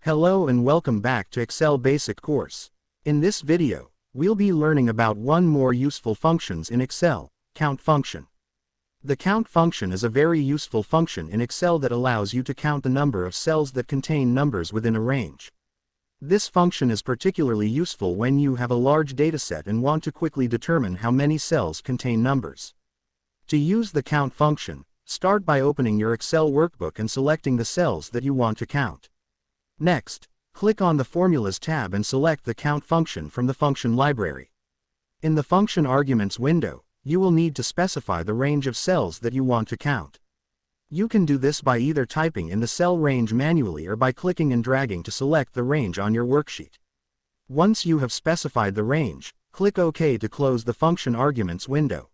Hello and welcome back to Excel Basic course. In this video, we'll be learning about one more useful functions in Excel, count function. The count function is a very useful function in Excel that allows you to count the number of cells that contain numbers within a range. This function is particularly useful when you have a large dataset and want to quickly determine how many cells contain numbers. To use the count function, start by opening your Excel workbook and selecting the cells that you want to count. Next, click on the Formulas tab and select the count function from the function library. In the function arguments window, you will need to specify the range of cells that you want to count. You can do this by either typing in the cell range manually or by clicking and dragging to select the range on your worksheet. Once you have specified the range, click OK to close the function arguments window.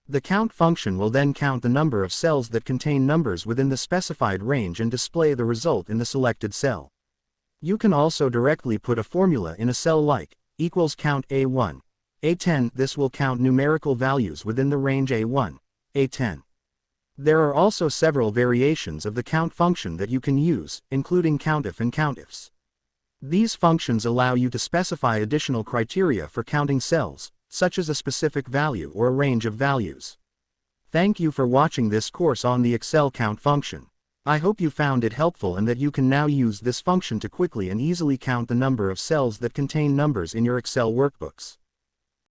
The count function will then count the number of cells that contain numbers within the specified range and display the result in the selected cell. You can also directly put a formula in a cell like equals count A1, A10. This will count numerical values within the range A1, A10. There are also several variations of the count function that you can use, including countif and countifs. These functions allow you to specify additional criteria for counting cells, such as a specific value or a range of values. Thank you for watching this course on the Excel count function. I hope you found it helpful and that you can now use this function to quickly and easily count the number of cells that contain numbers in your Excel workbooks.